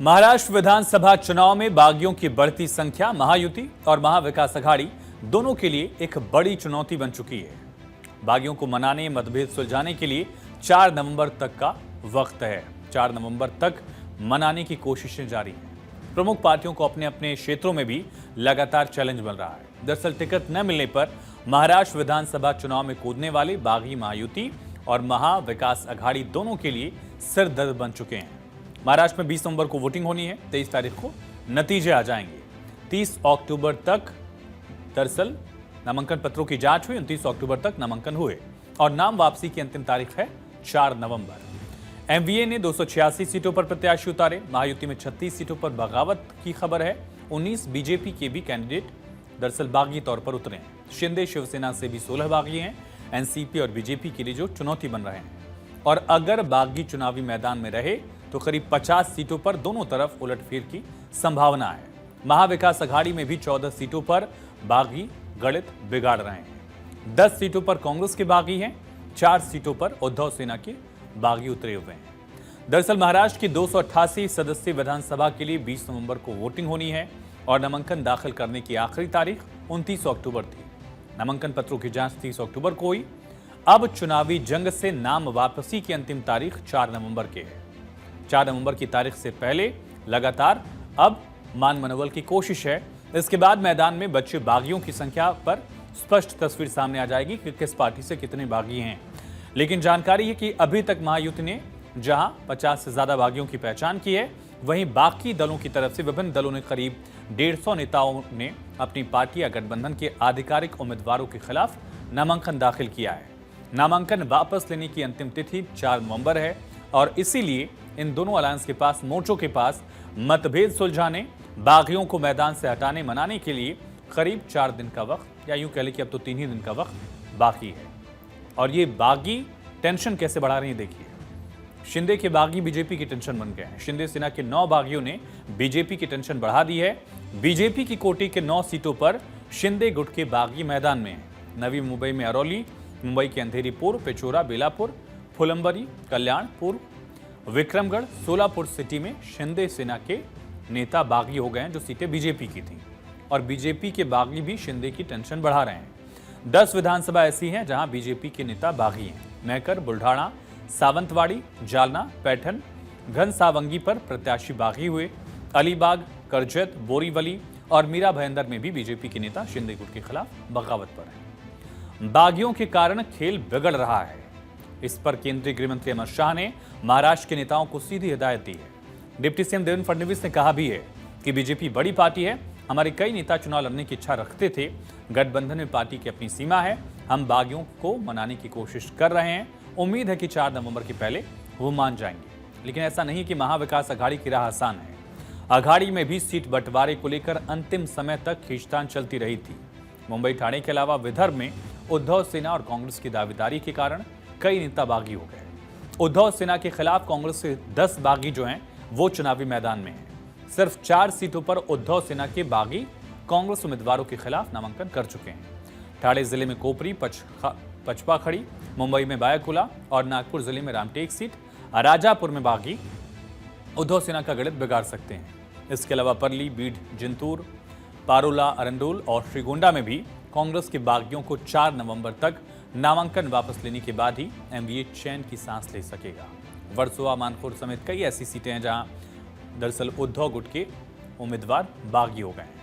महाराष्ट्र विधानसभा चुनाव में बागियों की बढ़ती संख्या महायुति और महाविकास अघाड़ी दोनों के लिए एक बड़ी चुनौती बन चुकी है। बागियों को मनाने, मतभेद सुलझाने के लिए 4 नवंबर तक का वक्त है। 4 नवंबर तक मनाने की कोशिशें जारी हैं। प्रमुख पार्टियों को अपने अपने क्षेत्रों में भी लगातार चैलेंज मिल रहा है। दरअसल टिकट न मिलने पर महाराष्ट्र विधानसभा चुनाव में कूदने वाले बागी महायुति और महाविकास अघाड़ी दोनों के लिए सिरदर्द बन चुके हैं। महाराष्ट्र में 20 नवंबर को वोटिंग होनी है। 23 तारीख को नतीजे आ जाएंगे। 30 अक्टूबर तक दरअसल नामांकन पत्रों की जांच हुई। 29 अक्टूबर तक नामांकन हुए और नाम वापसी की अंतिम तारीख है 4 नवंबर। एमवीए ने 286 सीटों पर प्रत्याशी उतारे। महायुति में 36 सीटों पर बगावत की खबर है। 19 बीजेपी के भी कैंडिडेट दरअसल बागी तौर पर उतरे हैं। शिंदे शिवसेना से भी 16 बागी हैं। एनसीपी और बीजेपी के लिए जो चुनौती बन रहे हैं। और अगर बागी चुनावी मैदान में रहे तो करीब 50 सीटों पर दोनों तरफ उलटफेर की संभावना है। महाविकास अघाड़ी में भी 14 सीटों पर बागी गणित बिगाड़ रहे हैं। 10 सीटों पर कांग्रेस के बागी हैं। 4 सीटों पर उद्धव सेना के बागी उतरे हुए हैं। दरअसल महाराष्ट्र की 288 सदस्यीय विधानसभा के लिए 20 नवंबर को वोटिंग होनी है और नामांकन दाखिल करने की आखिरी तारीख 29 अक्टूबर थी। नामांकन पत्रों की जांच 30 अक्टूबर को हुई। अब चुनावी जंग से नाम वापसी की अंतिम तारीख 4 नवंबर के है। 4 नवंबर की तारीख से पहले लगातार अब मान मनोबल की कोशिश है। इसके बाद मैदान में बचे बागियों की संख्या पर स्पष्ट तस्वीर सामने आ जाएगी कि किस पार्टी से कितने बागी हैं। लेकिन जानकारी है कि अभी तक महायुति ने जहां 50 से ज्यादा बागियों की पहचान की है, वहीं बाकी दलों की तरफ से विभिन्न दलों ने करीब 150 नेताओं ने अपनी पार्टी या गठबंधन के आधिकारिक उम्मीदवारों के खिलाफ नामांकन दाखिल किया है। नामांकन वापस लेने की अंतिम तिथि 4 नवंबर है और इसीलिए इन दोनों अलायंस के पास, मोर्चों के पास मतभेद सुलझाने, बागियों को मैदान से हटाने, मनाने के लिए करीब 4 दिन का वक्त, या यूं कह लें कि अब तो 3 ही दिन का वक्त बाकी है। और ये बागी टेंशन कैसे बढ़ा रहे हैं देखिए। शिंदे के बागी बीजेपी की टेंशन बन गए हैं। शिंदे सेना के 9 बागियों ने बीजेपी की टेंशन बढ़ा दी है। बीजेपी की कोटे के 9 सीटों पर शिंदे गुट के बागी मैदान में हैं। नवी मुंबई में अरौली, मुंबई के अंधेरीपुर, पेचोरा, बेलापुर, फुलंबरी, कल्याणपुर, विक्रमगढ़, सोलापुर सिटी में शिंदे सेना के नेता बागी हो गए हैं, जो सीटें बीजेपी की थी। और बीजेपी के बागी भी शिंदे की टेंशन बढ़ा रहे हैं। 10 विधानसभा ऐसी हैं जहां बीजेपी के नेता बागी हैं। मैकर, बुल्ढाणा, सावंतवाड़ी, जालना, पैठन, घनसावंगी पर प्रत्याशी बागी हुए। अलीबाग, करजत, बोरीवली और मीरा भयंदर में भी बीजेपी के नेता शिंदे गुट के खिलाफ बगावत पर हैं। बागियों के कारण खेल बिगड़ रहा है। इस पर केंद्रीय गृहमंत्री अमित शाह ने महाराष्ट्र के नेताओं को सीधी हिदायत दी है। डिप्टी सीएम देवेंद्र फडणवीस ने कहा भी है कि बीजेपी बड़ी पार्टी है। हमारे कई नेता चुनाव लड़ने की इच्छा रखते थे। गठबंधन में पार्टी की अपनी सीमा है। हम बागियों को मनाने की कोशिश कर रहे हैं। उम्मीद है कि 4 नवंबर के पहले वो मान जाएंगे। लेकिन ऐसा नहीं कि महाविकास अघाड़ी की राह आसान है। अघाड़ी में भी सीट बंटवारे को लेकर अंतिम समय तक खींचतान चलती रही थी। मुंबई, ठाणे के अलावा विदर्भ में उद्धव सेना और कांग्रेस की दावेदारी के कारण कई नेता बागी हो गए। उद्धव सेना के खिलाफ कांग्रेस के 10 बागी जो हैं वो चुनावी मैदान में हैं। सिर्फ 4 सीटों पर उद्धव सेना के बागी कांग्रेस उम्मीदवारों के खिलाफ नामांकन कर चुके हैं। ठाणे जिले में कोपरी, पचपाखड़ी, मुंबई में बायाकुला और नागपुर जिले में रामटेक सीट राजापुर में बागी उद्धव सेना का गणित बिगाड़ सकते हैं। इसके अलावा परली, बीड, जिंतूर, पारोला, अरंडोल और श्रीगोंडा में भी कांग्रेस के बागियों को 4 नवंबर तक नामांकन वापस लेने के बाद ही एमवीए चैन की सांस ले सकेगा। वर्सोवा, मानपुर समेत कई ऐसी सीटें हैं जहां दरअसल उद्धव गुट के उम्मीदवार बागी हो गए हैं।